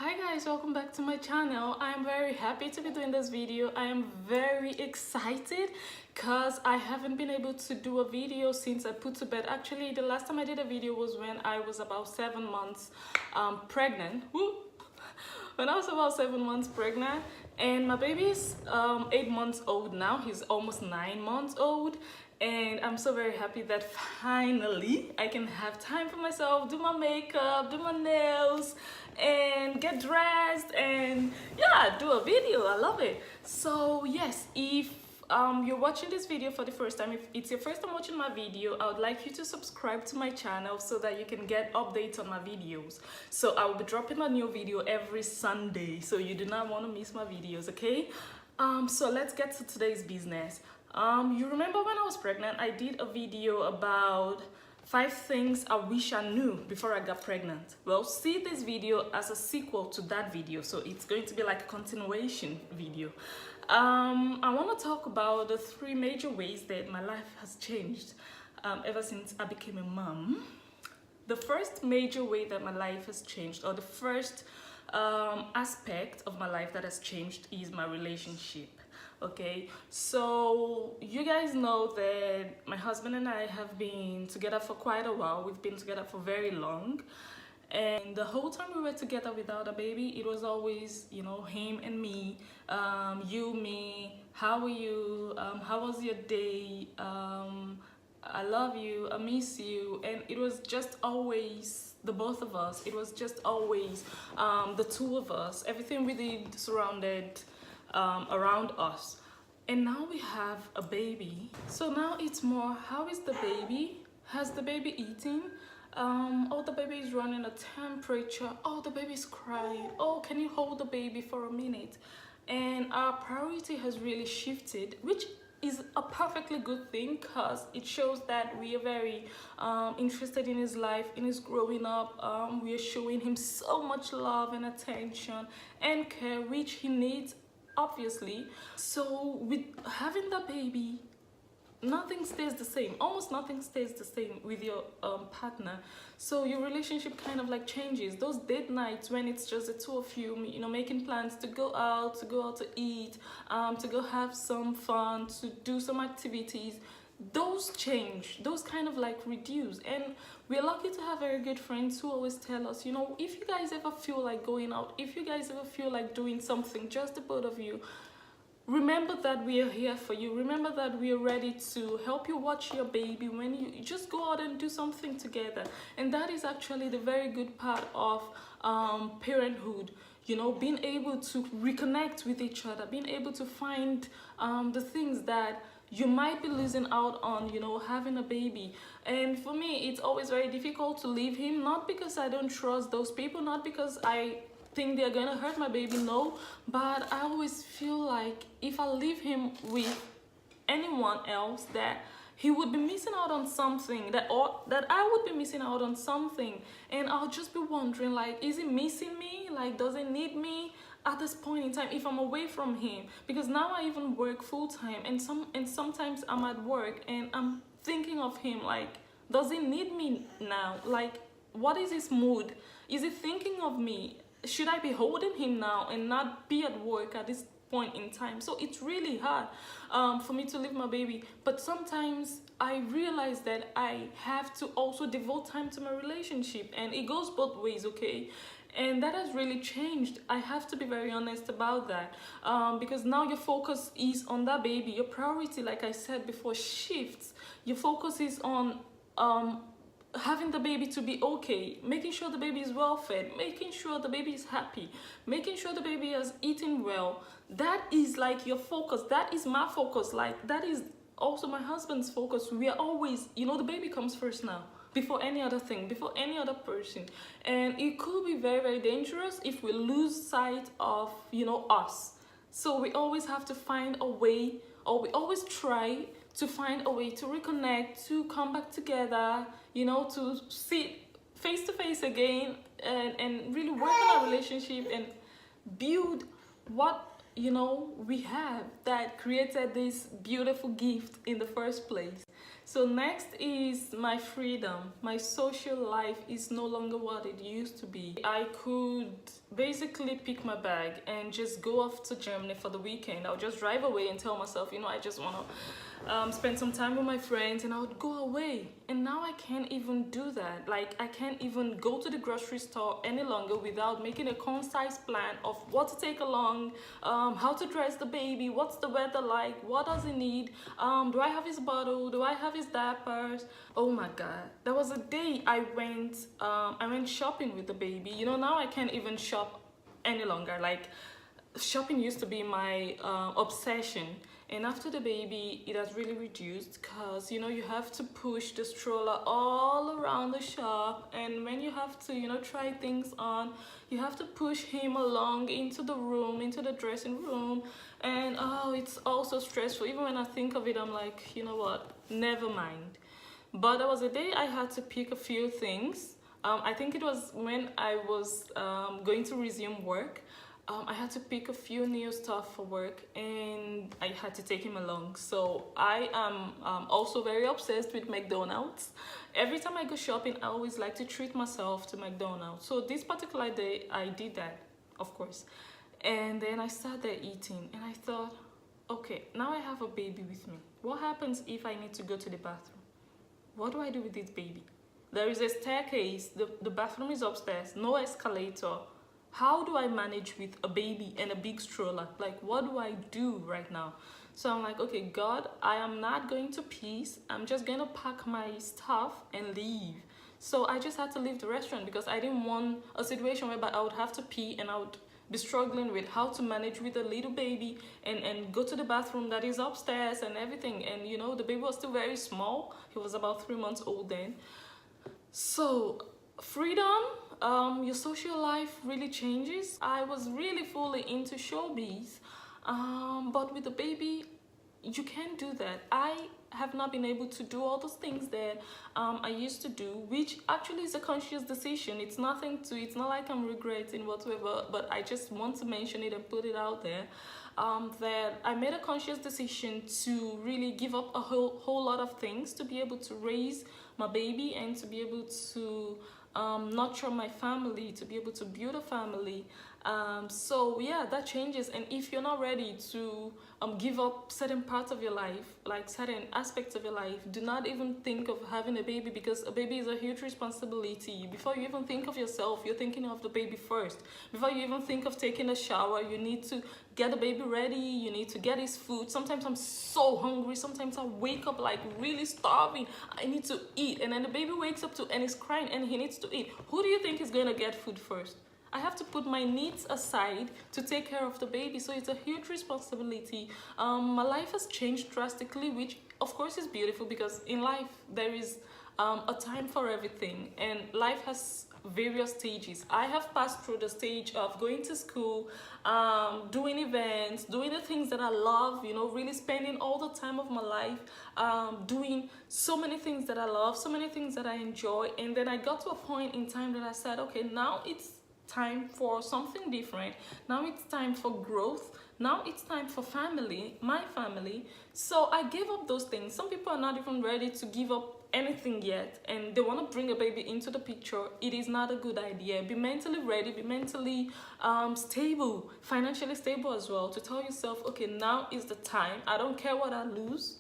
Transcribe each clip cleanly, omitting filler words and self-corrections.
Hi guys, welcome back to my channel. I am very happy to be doing this video. I am very excited because I haven't been able to do a video since I put to bed. Actually, the last time I did a video was when I was about 7 months pregnant. Woo! When I was about 7 months pregnant, and my baby is 8 months old now. He's almost 9 months old, and I'm so very happy that finally I can have time for myself, do my makeup, do my nails, and get dressed, and yeah, do a video. I love it. So yes, if you're watching this video for the first time, if it's your first time watching my video, I would like you to subscribe to my channel so that you can get updates on my videos. So I will be dropping a new video every Sunday, so you do not want to miss my videos, okay? So let's get to today's business. You remember when I was pregnant, I did a video about 5 things I wish I knew before I got pregnant. Well, see this video as a sequel to that video, so it's going to be like a continuation video. I want to talk about the 3 major ways that my life has changed ever since I became a mom. The first major way that my life has changed, or the first aspect of my life that has changed, is my relationship. Okay, so you guys know that my husband and I have been together for quite a while. We've been together for very long, and the whole time we were together without a baby, it was always, you know, him and me, you, me, how are you, how was your day, I love you, I miss you. And it was just always the both of us. It was just always the two of us. Everything we did surrounded around us. And now we have a baby, so now it's more, how is the baby, has the baby eaten, oh, the baby is running a temperature, oh, the baby's crying, oh, can you hold the baby for a minute? And our priority has really shifted, which is a perfectly good thing, because it shows that we are very interested in his life, in his growing up. We are showing him so much love and attention and care, which he needs, obviously. So with having the baby, nothing stays the same. Almost nothing stays the same with your partner. So your relationship kind of like changes. Those date nights when it's just the two of you, you know, making plans to go out to eat, to go have some fun, to do some activities, those change, those kind of like reduce. And we're lucky to have very good friends who always tell us, you know, if you guys ever feel like going out, if you guys ever feel like doing something, just the both of you, remember that we are here for you. Remember that we are ready to help you watch your baby when you just go out and do something together. And that is actually the very good part of parenthood, you know, being able to reconnect with each other, being able to find the things that you might be losing out on, you know, having a baby. And for me, it's always very difficult to leave him, not because I don't trust those people, not because I think they're gonna hurt my baby, no, but I always feel like if I leave him with anyone else, that he would be missing out on something, that I would be missing out on something. And I'll just be wondering, like, is he missing me? Like, does he need me at this point in time if I'm away from him? Because now I even work full-time, and sometimes I'm at work and I'm thinking of him, like, does he need me now? Like, what is his mood? Is he thinking of me? Should I be holding him now and not be at work at this point in time? So it's really hard for me to leave my baby. But sometimes I realize that I have to also devote time to my relationship, and it goes both ways, okay? And that has really changed. I have to be very honest about that, because now your focus is on that baby. Your priority, like I said before, shifts. Your focus is on having the baby to be okay, making sure the baby is well fed, making sure the baby is happy, making sure the baby has eaten well. That is like your focus. That is my focus. Like, that is also my husband's focus. We are always, you know, the baby comes first now, before any other thing, before any other person. And it could be very, very dangerous if we lose sight of, you know, us. So we always have to find a way, or we always try to find a way to reconnect, to come back together, you know, to sit face to face again, and really work on our relationship and build what, you know, we have that created this beautiful gift in the first place. So next is my freedom. My social life is no longer what it used to be. I could basically pick my bag and just go off to Germany for the weekend. I'll just drive away and tell myself, you know, I just want to spend some time with my friends, and I would go away. And now I can't even do that. Like, I can't even go to the grocery store any longer without making a concise plan of what to take along, how to dress the baby, what's the weather like, what does he need, do I have his bottle, do I have his diapers. Oh my god, there was a day I went shopping with the baby. You know, now I can't even shop any longer. Like, shopping used to be my obsession, and after the baby it has really reduced, because you know, you have to push the stroller all around the shop, and when you have to, you know, try things on, you have to push him along into the room, into the dressing room, and oh, it's also stressful. Even when I think of it, I'm like, you know what, never mind. But there was a day I had to pick a few things. I think it was when I was going to resume work. I had to pick a few new stuff for work, and I had to take him along. So I am also very obsessed with McDonald's. Every time I go shopping, I always like to treat myself to McDonald's. So this particular day, I did that, of course. And then I started eating, and I thought, okay, now I have a baby with me. What happens if I need to go to the bathroom? What do I do with this baby? There is a staircase, the bathroom is upstairs, no escalator. How do I manage with a baby and a big stroller? Like, what do I do right now? So I'm like, okay, God, I am not going to peace. I'm just going to pack my stuff and leave. So I just had to leave the restaurant because I didn't want a situation whereby I would have to pee and I would be struggling with how to manage with a little baby and go to the bathroom that is upstairs and everything. And, you know, the baby was still very small. He was about 3 months old then. So freedom, your social life really changes. I was really fully into showbiz, but with the baby, you can't do that. I have not been able to do all those things that I used to do, which actually is a conscious decision. It's nothing to, it's not like I'm regretting whatsoever, but I just want to mention it and put it out there. That I made a conscious decision to really give up a whole lot of things to be able to raise my baby and to be able to nurture my family, to be able to build a family. So yeah, that changes. And if you're not ready to give up certain parts of your life, like certain aspects of your life, do not even think of having a baby, because a baby is a huge responsibility. Before you even think of yourself, you're thinking of the baby first. Before you even think of taking a shower, you need to get the baby ready, you need to get his food. Sometimes I'm so hungry, sometimes I wake up like really starving, I need to eat, and then the baby wakes up too and is crying and he needs to eat. Who do you think is going to get food first? I have to put my needs aside to take care of the baby, so it's a huge responsibility. My life has changed drastically, which of course is beautiful, because in life there is a time for everything, and life has various stages. I have passed through the stage of going to school, doing events, doing the things that I love, you know, really spending all the time of my life doing so many things that I love, so many things that I enjoy. And then I got to a point in time that I said, okay, now it's time for something different. Now it's time for growth. Now it's time for family, my family. So I gave up those things. Some people are not even ready to give up anything yet, and they want to bring a baby into the picture. It is not a good idea. Be mentally ready, be mentally stable, financially stable as well, to tell yourself, okay, now is the time. I don't care what I lose.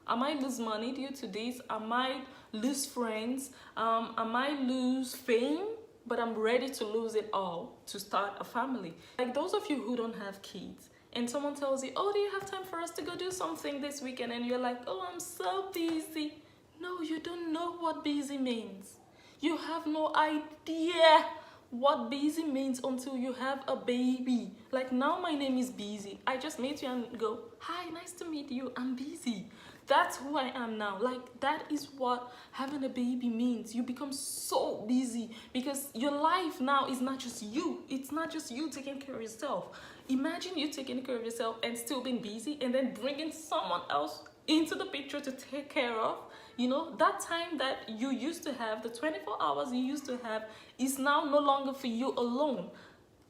I might lose money due to this. I might lose friends. I might lose fame, but I'm ready to lose it all to start a family. Like those of you who don't have kids, and someone tells you, oh, do you have time for us to go do something this weekend? And you're like, oh, I'm so busy. No, you don't know what busy means. You have no idea what busy means until you have a baby. Like now my name is Busy. I just meet you and go, hi, nice to meet you, I'm busy. That's who I am now. Like that is what having a baby means. You become so busy because your life now is not just you. It's not just you taking care of yourself. Imagine you taking care of yourself and still being busy, and then bringing someone else into the picture to take care of. You know, that time that you used to have, the 24 hours you used to have, is now no longer for you alone.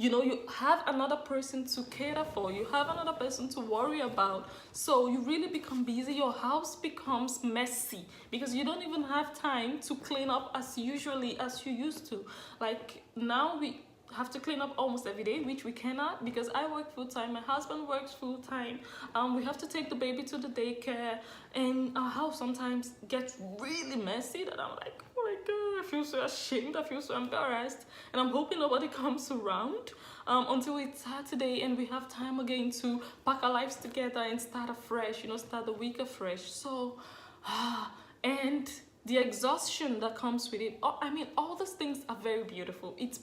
you have another person to cater for, you have another person to worry about, so you really become busy. Your house becomes messy because you don't even have time to clean up as usually as you used to. Like now we have to clean up almost every day, which we cannot because I work full-time, my husband works full-time. We have to take the baby to the daycare, and our house sometimes gets really messy that I'm like, oh my god, I feel so ashamed, I feel so embarrassed, and I'm hoping nobody comes around until it's Saturday and we have time again to pack our lives together and start afresh, start the week afresh. So and the exhaustion that comes with it, all those things are very beautiful. It's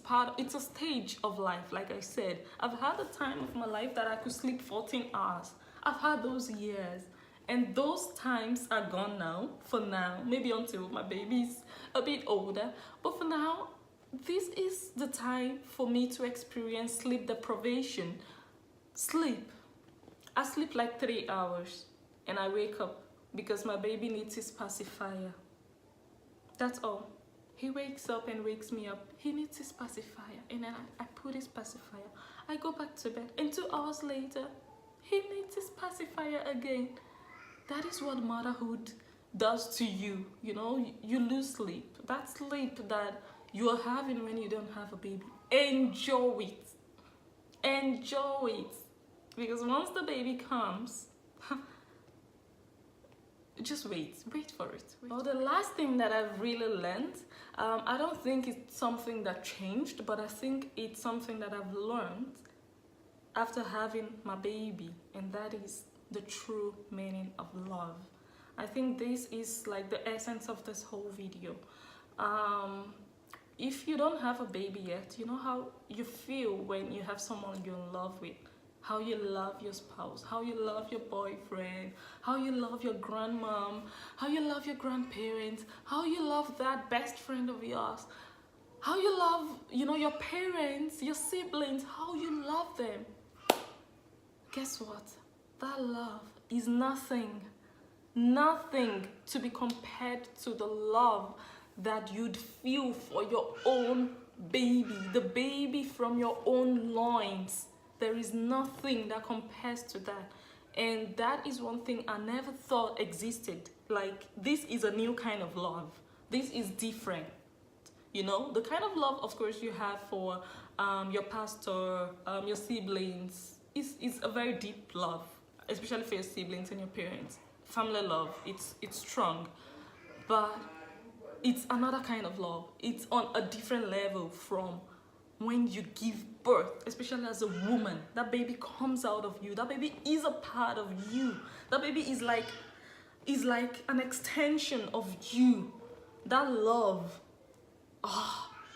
a stage of life. Like I said, I've had a time of my life that I could sleep 14 hours. I've had those years, and those times are gone now, for now, maybe until my baby's a bit older. But for now, this is the time for me to experience sleep deprivation. I sleep like 3 hours and I wake up because my baby needs his pacifier. That's all. He wakes up and wakes me up. He needs his pacifier, and then I put his pacifier. I go back to bed, and 2 hours later, he needs his pacifier again. That is what motherhood does to you. You lose sleep. That sleep that you are having when you don't have a baby. Enjoy it. Enjoy it. Because once the baby comes, just wait for it. Well, the last thing that I've really learned, I don't think it's something that changed, but I think it's something that I've learned after having my baby, and that is the true meaning of love. I think this is like the essence of this whole video. If you don't have a baby yet, you know how you feel when you have someone you're in love with. How you love your spouse, how you love your boyfriend, how you love your grandmom, how you love your grandparents, how you love that best friend of yours, how you love, your parents, your siblings, how you love them. Guess what? That love is nothing to be compared to the love that you'd feel for your own baby, the baby from your own loins. There is nothing that compares to that. And that is one thing I never thought existed. Like, this is a new kind of love. This is different. The kind of love, of course, you have for your pastor, your siblings, is a very deep love, especially for your siblings and your parents. Family love, it's strong. But it's another kind of love. It's on a different level from when you give birth, especially as a woman. That baby comes out of you. That baby is a part of you. That baby is like an extension of you. That love,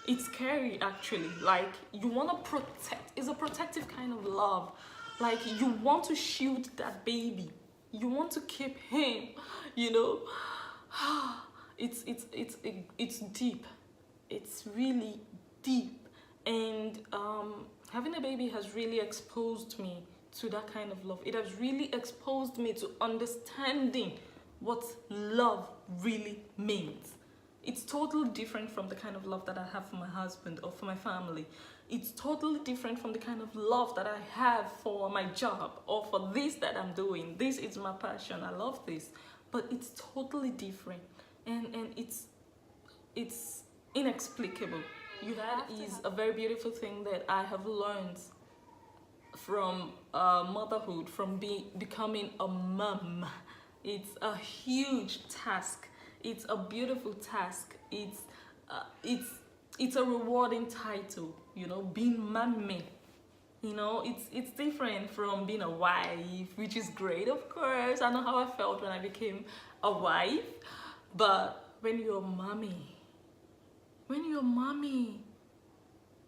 it's scary actually. Like, you want to protect. It's a protective kind of love. Like, you want to shield that baby. You want to keep him. It's deep. It's really deep. And having a baby has really exposed me to that kind of love. It has really exposed me to understanding what love really means. It's totally different from the kind of love that I have for my husband or for my family. It's totally different from the kind of love that I have for my job or for this that I'm doing. This is my passion. I love this. But it's totally different. And it's inexplicable. That is a very beautiful thing that I have learned from motherhood, from becoming a mom. It's a huge task. It's a beautiful task. It's a rewarding title. Being mommy. It's different from being a wife, which is great, of course. I know how I felt when I became a wife, but when you're a mommy.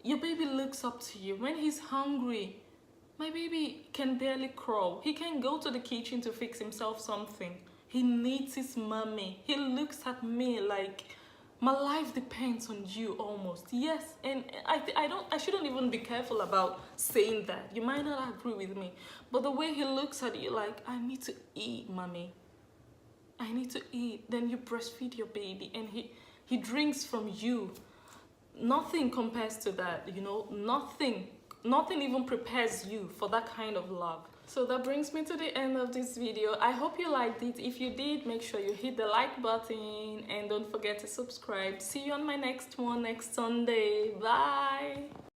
Your baby looks up to you. When he's hungry, my baby can barely crawl. He can go to the kitchen to fix himself something. He needs his mommy. He looks at me like my life depends on you almost. Yes, and I shouldn't even be careful about saying that. You might not agree with me, but the way he looks at you like, I need to eat, mommy. I need to eat. Then you breastfeed your baby and he drinks from you. Nothing compares to that, nothing nothing even prepares you for that kind of love. So that brings me to the end of this video. I hope you liked it. If you did, make sure you hit the like button and don't forget to subscribe. See you on my next one next Sunday. Bye.